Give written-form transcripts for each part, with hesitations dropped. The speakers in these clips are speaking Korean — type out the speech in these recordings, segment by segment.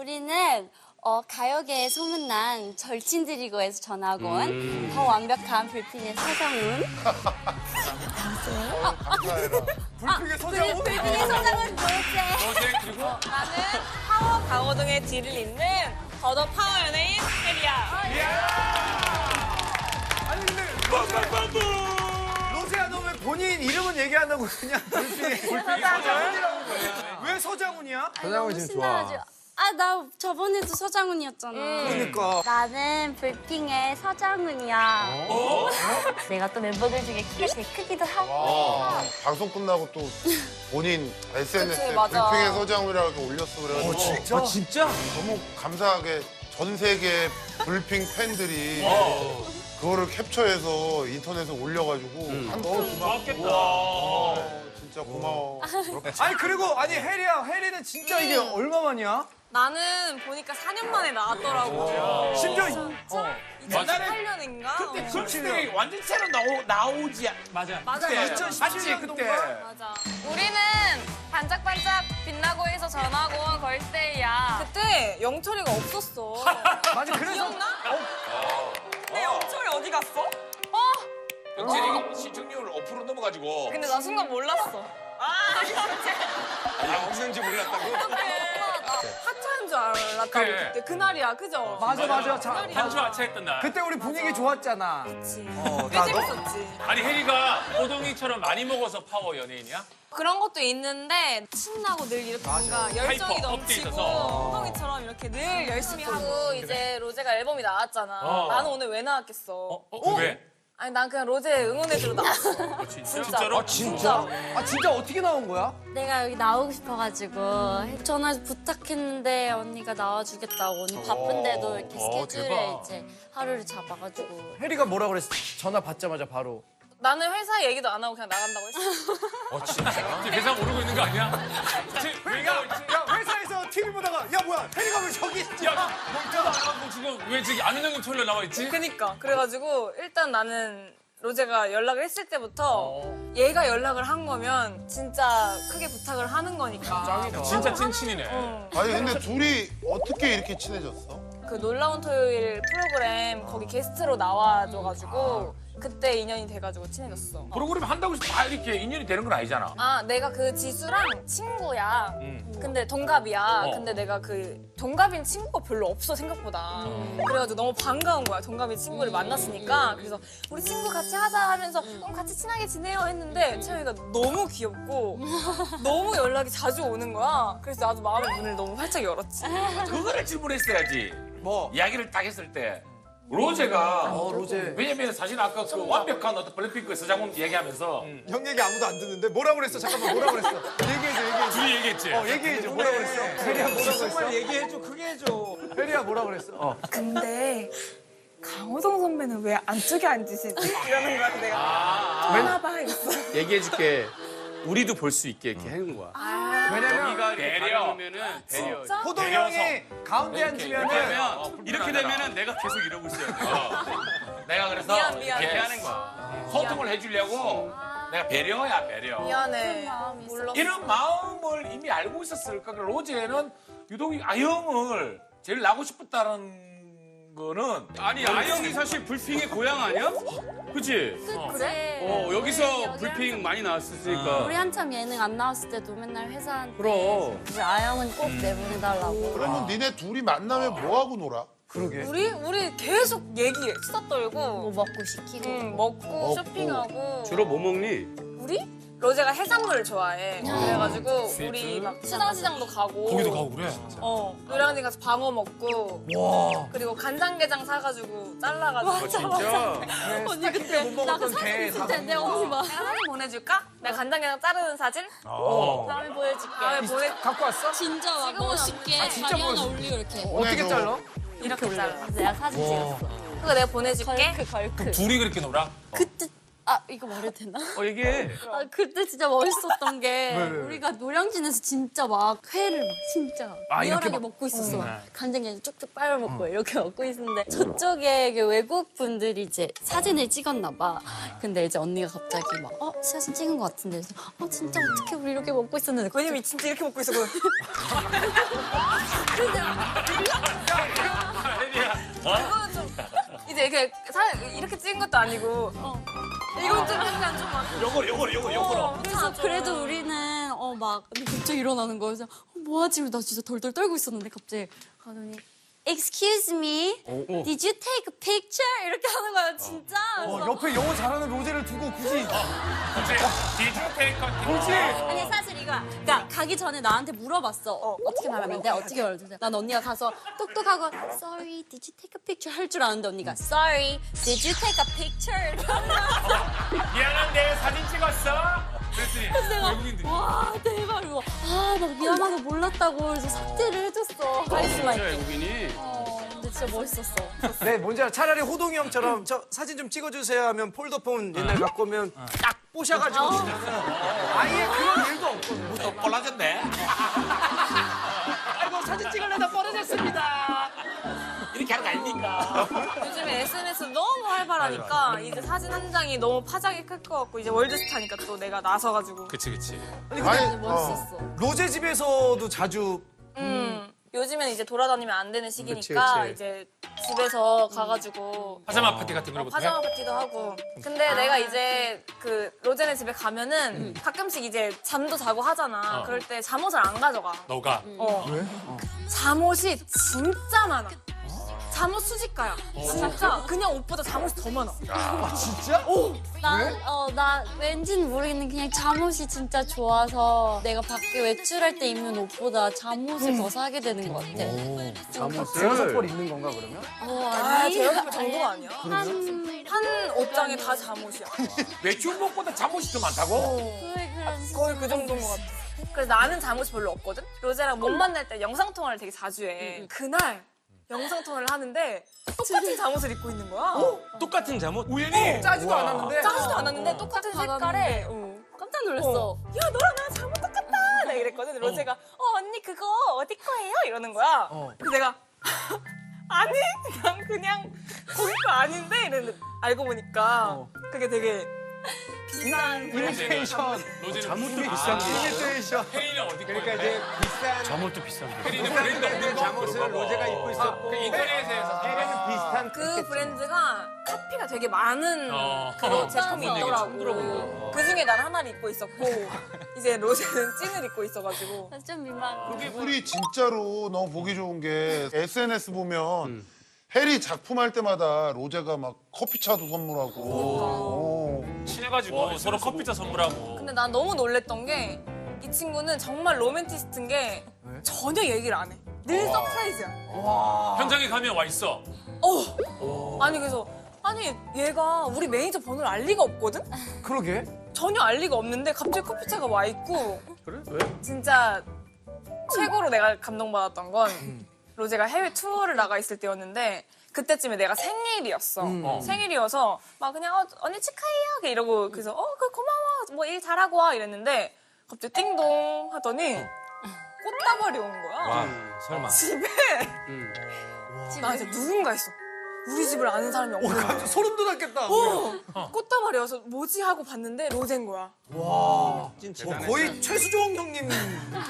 우리는 가요계에 소문난 절친들이고에서 전학 온 더 완벽한 불핑의 서정훈. 감사해라. 불핑의 서장훈? 불핑의 서정훈 노제. 그리고 나는 파워 강호동의 뒤를 잇는 더더 파워 연예인 혜리야. 아니 근데 로제야 너 왜 본인 이름은 얘기 안 하고 그냥 불핑의 서장훈이라고 그래? 왜 서장훈이야? 서장훈 지금 좋아. 나 저번에도 서장훈이었잖아. 그러니까. 나는 불핑의 서장훈이야. 내가 또 멤버들 중에 키가 제일 크기도 하고. 방송 끝나고 또 본인 SNS에 그치, 맞아. 불핑의 서장훈이라고 이렇게 올렸어. 그래가지고 진짜? 진짜? 너무 감사하게 전 세계 불핑 팬들이 그거를 캡처해서 인터넷에 올려가지고 고맙겠다. 진짜 고마워. 아니 그리고 아니 혜리는 진짜 이게 얼마만이야? 나는 보니까 4년 만에 나왔더라고. 심지어 2018년인가? 솔직히 완전체로 나오지. 맞아. 맞아. 2017년 그때. 맞아. 우리는 반짝반짝 빛나고 해서 전화고 온 걸스데이야. 그때 영철이가 없었어. 맞아 그래서 기억나? 근데 영철이 어디 갔어? 영철이가 시청률 5% 넘어가지고 근데 나 순간 몰랐어. 없는지 몰랐다고? 나 하차한 줄 알았다고 그래. 그때 그날이야 그죠? 맞아. 한주 아차했던 날. 그때 우리 분위기 좋았잖아. 그치. 꽤 나 재밌었지. 아니 혜리가 호동이처럼 많이 먹어서 파워 연예인이야? 그런 것도 있는데 신나고 늘 이렇게 뭔가 열정이 하이퍼 넘치고 업데이트해서. 호동이처럼 이렇게 늘 열심히 하고 이제 로제가 앨범이 나왔잖아. 나는 오늘 왜 나왔겠어? 왜? 아니 난 그냥 로제 응원해주러 나왔어. 진짜로? 진짜? 아 진짜 어떻게 나온 거야? 내가 여기 나오고 싶어가지고 전화해서 부탁했는데 언니가 나와주겠다고. 언니 바쁜데도 이렇게 스케줄에 대박. 이제 하루를 잡아가지고. 혜리가 뭐라 그랬어? 전화 받자마자 바로. 나는 회사 얘기도 안 하고 그냥 나간다고 했어. 지금 회사 모르고 있는 거 아니야? 야 회사에서 TV 보다가 야 뭐야 혜리가 왜 저기 있지? 야, 문자도 안 하고 지금 왜 저기 아는 형님 토요일에 나와 있지? 그니까 그래가지고 일단 나는 로제가 연락을 했을 때부터 얘가 연락을 한 거면 진짜 크게 부탁을 하는 거니까. 진짜 찐친이네. 아니 근데 둘이 어떻게 이렇게 친해졌어? 그 놀라운 토요일 프로그램 거기 게스트로 나와줘가지고 그때 인연이 돼가지고 친해졌어. 프로그램 한다고 해서 다 이렇게 인연이 되는 건 아니잖아. 아 내가 그 지수랑 친구야. 근데 동갑이야. 근데 내가 그 동갑인 친구가 별로 없어 생각보다. 그래가지고 너무 반가운 거야. 동갑인 친구를 만났으니까. 그래서 우리 친구 같이 하자 하면서 같이 친하게 지내요 했는데 채영이가 너무 귀엽고 너무 연락이 자주 오는 거야. 그래서 나도 마음의 문을 너무 활짝 열었지. 그거를 질문했어야지. 뭐? 이야기를 딱 했을 때. 로제가 로제. 왜냐면 사실 아까 그 완벽한 어떤 블랙핑크의 서장훈 얘기하면서 형 얘기 아무도 안 듣는데 뭐라 그랬어? 잠깐만 뭐라 그랬어? 얘기해줘. 둘이 얘기했지. 얘기해줘. 뭐라 그랬어? 혜리야 뭐라 그랬어? 정말 얘기해줘. 크게 해줘. 혜리야 뭐라 그랬어? 근데 강호동 선배는 왜 안쪽에 앉으시지? 이러는 거야 내가. 하나봐 이랬어. 얘기해줄게. 우리도 볼 수 있게 이렇게 하는 거야. 왜냐면 여기가 이렇게 배려. 가려우면은 배려. 호동 형이 가운데 앉으면은 이렇게 되면은 내가 계속 이러고 있어야 돼. 내가 그래서 미안. 이렇게 이렇게 하는 거야. 소통을 해주려고 내가 배려야 배려. 미안해. 몰랐어. 이런 마음을 이미 알고 있었을까? 로제는 유독 아영을 제일 나고 싶었다는 거는 아니 아영이 사실 불핑의 고향 아니야? 그치? 그래? 여기서 불핑 많이 나왔으니까. 우리 한참 예능 안 나왔을 때도 맨날 회사한테 그럼. 이제 아영은 꼭 내보내달라고. 그러면 니네 둘이 만나면 뭐 하고 놀아? 그러게. 우리 계속 얘기해. 수다 뭐 떨고. 먹고 시키고. 먹고 쇼핑하고. 주로 뭐 먹니? 우리? 로제가 해산물을 좋아해. 그래가지고 우리 막 수산시장도 가고. 거기도 가고 그래. 노량진 가서 방어 먹고. 와. 그리고 간장게장 사가지고 잘라가지고. 진짜? 언니 그때 못 나그 먹었던 사진 게 있을 다 텐데 언니 막. 내가 사진 보내줄까? 내가 간장게장 자르는 사진? 다음에 보여줄게. 다음에 갖고 왔어? 진짜 막 멋있게 진짜 다리 하나 멋있어. 올리고 이렇게. 어떻게 잘라? 이렇게 잘라. 내가 사진 찍었어. 그거 내가 보내줄게. 걸크. 둘이 그렇게 놀아? 그때 이거 말해도 되나? 얘기해. 그때 진짜 멋있었던 게 왜? 우리가 노량진에서 진짜 막 회를 막 진짜 이렇게 리얼하게 막- 먹고 있었어. 간장게장 쭉쭉 빨아 먹고 이렇게 먹고 있었는데 저쪽에 그 외국 분들이 이제 사진을 찍었나 봐. 근데 이제 언니가 갑자기 막 사진 찍은 것 같은데 그래서 진짜 어떻게 우리 이렇게 먹고 있었는데 왜냐면 진짜 이렇게 먹고 있었거든. 근데 찍은 것도 아니고 이건 좀 약간 좀 막. 요거로. 그래서 그래도 우리는 막 근데 갑자기 일어나는 거예요. 그래서 뭐하지? 나 진짜 덜덜 떨고 있었는데 갑자기 가더니 Excuse me, did you take a picture? 이렇게 하는 거예요, 진짜. 그래서 옆에 영어 잘하는 로제를 두고 굳이. 그렇지. 아니 사실 이거 그러니까 가기 전에 나한테 물어봤어. 어떻게 말하면 돼? 어떻게 말하면 돼? 난 언니가 가서 똑똑하고 Sorry, did you take a picture? 할 줄 아는데 언니가 Sorry, did you take a picture? 이렇게 하는 거야. 미안한데 사진 찍었어? 그랬더니 그래서 내가 외국인들이. 와 대박 이거 나 미안하다 몰랐다고 그래서 삭제를 해줬어. 카리스마 있게. 외국인이. 근데 진짜 멋있었어. 네, 뭔지 알아. 차라리 호동이 형처럼 저 사진 좀 찍어주세요 하면 폴더폰 옛날 갖고 오면 딱 뽀셔가지고 아예 그런 일도 없거든. 또 꼴라졌네. 아이고 사진 찍으려다 떨어졌습니다. 이렇게 하는 거 아닙니까? 요즘에 SNS 너무 활발하니까 이제 사진 한 장이 너무 파장이 클 것 같고 이제 월드스타니까 또 내가 나서가지고. 그치. 아니 근데 근데 멋있었어. 로제 집에서도 자주 요즘에는 이제 돌아다니면 안 되는 시기니까 그치, 그치. 이제 집에서 가가지고 파자마 파티 같은 거 파자마 파티도 하고. 근데 내가 이제 그 로제네 집에 가면은 가끔씩 이제 잠도 자고 하잖아. 그럴 때 잠옷을 안 가져가. 너가. 왜? 잠옷이 진짜 많아. 잠옷 수집가야. 진짜 그냥 옷보다 잠옷이 더 많아. 아 진짜? 나 왠지는 모르겠는데 그냥 잠옷이 진짜 좋아서 내가 밖에 외출할 때 입는 옷보다 잠옷을 더 사게 되는 것 같아. 잠옷을 제어서 뻘 입는 건가 그러면? 아, 제가 정도가 아니야. 한 옷장에 다 잠옷이야. 외출복보다 잠옷이 더 많다고? 거의 그 정도인 것 같아. 그래서 나는 잠옷이 별로 없거든? 로제랑 못 만날 때 영상통화를 되게 자주 해. 그날 영상통화를 하는데 똑같은 잠옷을 입고 있는 거야. 똑같은 잠옷? 우연히? 짜지도 않았는데? 짜지도 않았는데 똑같은 색깔에 깜짝 놀랐어. 야 너랑 나랑 잠옷 똑같다 내가 이랬거든. 로제가 언니 그거 어디 거예요? 이러는 거야. 그래서 내가 아니 그냥 거기 거 아닌데 이랬는데 알고 보니까 그게 되게 비싼 이미테이션. 로제는 잠옷도 무슨- 비싼 게. 이미테이션. 혜린이는 어디 거야? 그러니까 이제 비싼 잠옷도 비싼 게. 혜린이는 브랜드 없는 거? 잠옷을 로제가 입고 있었고 그 인터넷에서 혜린은 비슷한 그 브랜드가 카피가 되게 많은 그런 제품이 처음 있더라고. 들어본다. 그 중에 난 하나를 입고 있었고 이제 로제는 찐을 입고 있어가지고. 좀 민망해. 우리 진짜로 너무 보기 좋은 게 SNS 보면 해리 작품할 때마다 로제가 막 커피차도 선물하고. 친해가지고 서로 커피차 선물하고. 근데 난 너무 놀랬던 게 이 친구는 정말 로맨티스트인 게 전혀 얘기를 안 해. 늘 서프라이즈야. 현장에 가면 와 있어. 아니 그래서 아니 얘가 우리 매니저 번호를 알 리가 없거든? 그러게. 전혀 알 리가 없는데 갑자기 커피차가 와 있고. 그래? 왜? 진짜 최고로 내가 감동받았던 건 로제가 해외 투어를 나가 있을 때였는데 그때쯤에 내가 생일이었어. 생일이어서 막 그냥 언니 축하해요 이러고 그래서 그 고마워 뭐 일 잘하고 와 이랬는데 갑자기 띵동 하더니 꽃다발이 오는 거야. 와, 설마. 집에 나 이제 누군가 했어. 우리 집을 아는 사람이 없는데. 소름 돋았겠다. 꽃다발이 와서 뭐지 하고 봤는데 로제인 거야. 거의 최수종 형님.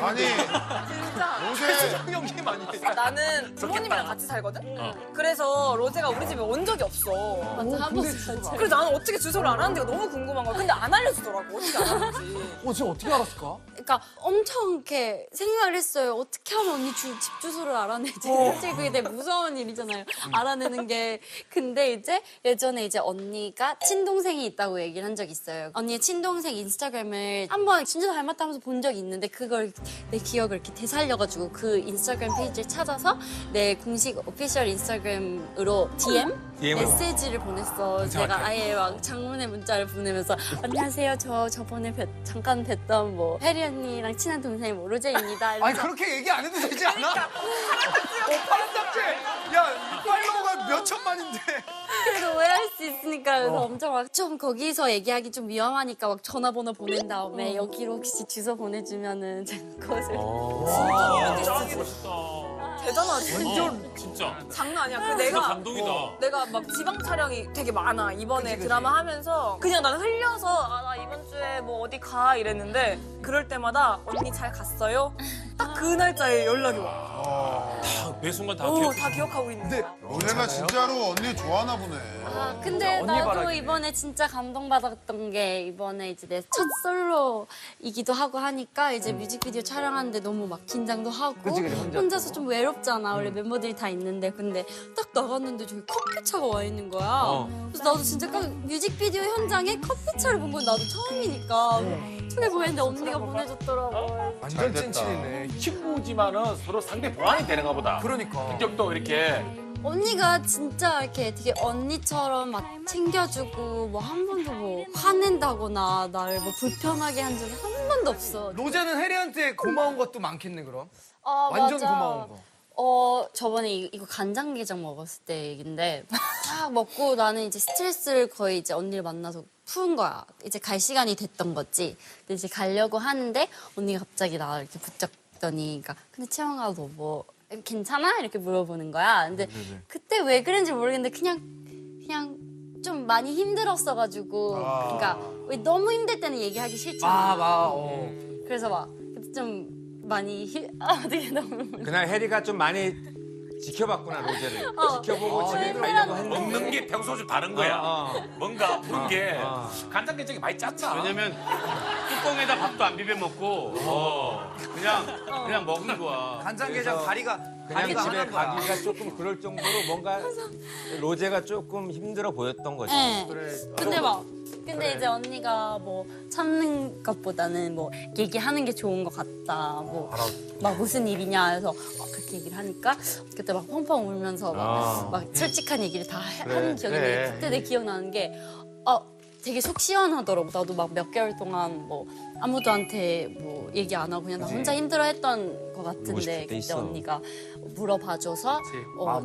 아니, 진짜. 로제 형님 아니에요? 나는 부모님이랑 같이 살거든? 그래서 로제가 우리 집에 온 적이 없어. 맞아, 한 번씩 같이. 그래서 나는 어떻게 주소를 알았는지가 너무 궁금한 거야. 근데 안 알려주더라고. 어떻게 알았는지. 진짜 어떻게 알았을까? 그러니까 엄청 이렇게 생각을 했어요. 어떻게 하면 언니 집 주소를 알아내지? 솔직히 그게 되게 무서운 일이잖아요. 알아내는 게. 근데 이제 예전에 이제 언니가 친동생이 있다고 얘기를 한 적이 있어요. 언니의 친동생 인스타그램을 한번 진짜 닮았다면서 본 적이 있는데 그걸 내 기억을 이렇게 되살려가지고 그 인스타그램 페이지를 찾아서 내 공식 오피셜 인스타그램으로 DM? 메시지를 보냈어. 제가 아예 막 장문의 문자를 보내면서 안녕하세요. 저번에 잠깐 뵀던 뭐 혜리 언니랑 친한 동생 뭐 로제입니다. 아니 이러면서 그렇게 얘기 안 해도 되지 않아? 파란 잡지. 야 팔로워가 몇 천만인데. 그래도 오해할 수 있으니까 그래서 엄청 막 좀 거기서 얘기하기 좀 위험하니까 막 전화번호 보낸 다음에 여기로 혹시 주소 보내주면은 제가 그것을 대단하지. 완전 진짜. 장난 아니야. 그 진짜 내가 감동이다. 내가 막 지방 촬영이 되게 많아. 이번에 드라마 하면서 그냥 나는 흘려서 나 이번 주에 뭐 어디 가 이랬는데 그럴 때마다 언니 잘 갔어요? 딱 그 날짜에 연락이 와. 매 순간 다 오, 기억. 다 기억하고 있는 거야. 로제가 진짜로 언니 좋아하나 보네. 근데 나도 바라기네. 이번에 진짜 감동받았던 게 이번에 이제 내 첫 솔로이기도 하고 하니까 이제 뮤직비디오 촬영하는데 너무 막 긴장도 하고 혼자서 좀 외롭잖아. 원래 멤버들이 다 있는데 근데 딱 나갔는데 저기 커피차가 와 있는 거야. 그래서 나도 진짜 뮤직비디오 현장에 커피차를 본 건 나도 처음이니까 저게 보였는데 언니가 보내줬더라고. 완전 찐친이네. 친구지만은 서로 상대 보완이 되는가 보다. 그러니까. 성격도 이렇게 언니가 진짜 이렇게 되게 언니처럼 막 챙겨주고 뭐 한 번도 뭐 화낸다거나 날 뭐 불편하게 한 적이 한 번도 없어. 로제는 혜리한테 고마운 것도 많겠네 그럼. 아, 완전 맞아. 고마운 거. 저번에 이거 간장게장 먹었을 때 얘긴데 딱 먹고 나는 이제 스트레스를 거의 이제 언니를 만나서 푼 거야. 이제 갈 시간이 됐던 거지. 근데 이제 가려고 하는데 언니가 갑자기 나 이렇게 붙잡더니 그러니까 근데 채영아 너 뭐 괜찮아? 이렇게 물어보는 거야. 근데 그때 왜 그런지 모르겠는데 그냥 좀 많이 힘들었어가지고 그러니까 왜 너무 힘들 때는 얘기하기 싫잖아. 그래서 막 그때 좀 많이 되게 너무 그날 해리가 좀 많이 지켜봤구나 로제를. 지켜보고 집에 어, 가려고 했는데. 먹는 게 평소 좀 다른 거야. 뭔가 푸는 게 간장게장이 많이 짰나? 왜냐면 뚜껑에다 밥도 안 비벼 먹고 그냥 먹는 거야. 간장게장 다리가 그냥 집에 하나인 거야. 가기가 조금 그럴 정도로 뭔가 로제가 조금 힘들어 보였던 거지. 네. 근데 이제 언니가 뭐 참는 것보다는 뭐 얘기하는 게 좋은 것 같다. 뭐 막 무슨 일이냐 해서 그렇게 얘기를 하니까 그때 막 펑펑 울면서 막 솔직한 얘기를 다 하는 기억이 나는데 그때 내 기억나는 게 되게 속 시원하더라고. 나도 막 몇 개월 동안 뭐 아무도한테 뭐 얘기 안 하고 그냥 나 혼자 힘들어했던 것 같은데 그때 언니가 물어봐줘서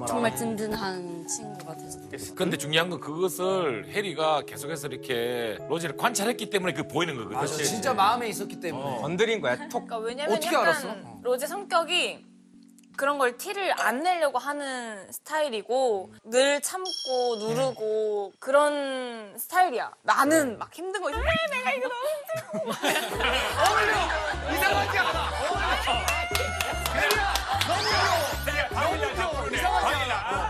정말 든든한 친구가 돼서. 근데 중요한 건 그것을 해리가 계속해서 이렇게 로제를 관찰했기 때문에 그 보이는 거거든. 맞아, 진짜 마음에 있었기 때문에. 건드린 거야. 톡. 그러니까 왜냐면 어떻게 약간 알았어? 로제 성격이 그런 걸 티를 안 내려고 하는 스타일이고 늘 참고 누르고 그런 스타일이야. 나는 막 힘든 거 있는데 내가 이거 너무 힘들고 이상하지 않아.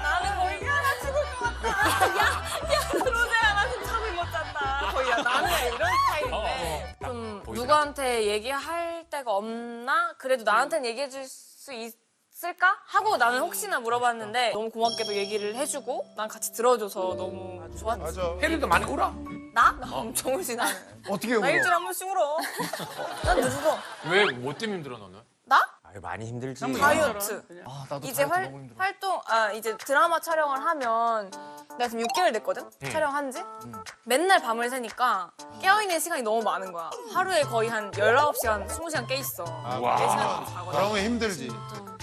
나는 뭐 이게 하나 죽을 것 같다. 야 로제야 나 지금 잠을 못 잔다. 거의 나는 이런 스타일인데 좀 누구한테 얘기할 데가 없나? 그래도 나한테는 얘기해 줄 수 있을까? 하고 나는 혹시나 물어봤는데 너무 고맙게도 얘기를 해주고 난 같이 들어줘서 너무 좋았지. 맞아. 해리도 많이 울어. 나? 나 엄청 울지 나는. 어떻게 나 울어? 일주일에 한 번씩 울어. 난 늦어. 왜 뭐 때문에 힘들어 너는? 나? 아유, 많이 힘들지. 다이어트. 나도 이제 다이어트 너무 힘들어. 이제 드라마 촬영을 하면 내가 지금 6개월 됐거든? 촬영한 지? 맨날 밤을 새니까 깨어있는 시간이 너무 많은 거야. 하루에 거의 한 19시간, 20시간 깨있어. 4시간 자거든. 그러면 힘들지.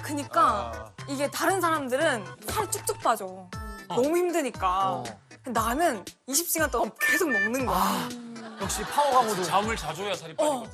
그니까 이게 다른 사람들은 살이 쭉쭉 빠져. 너무 힘드니까. 나는 20시간 동안 계속 먹는 거야. 역시 파워 강호도. 잠을 자줘야 살이 빠지거든.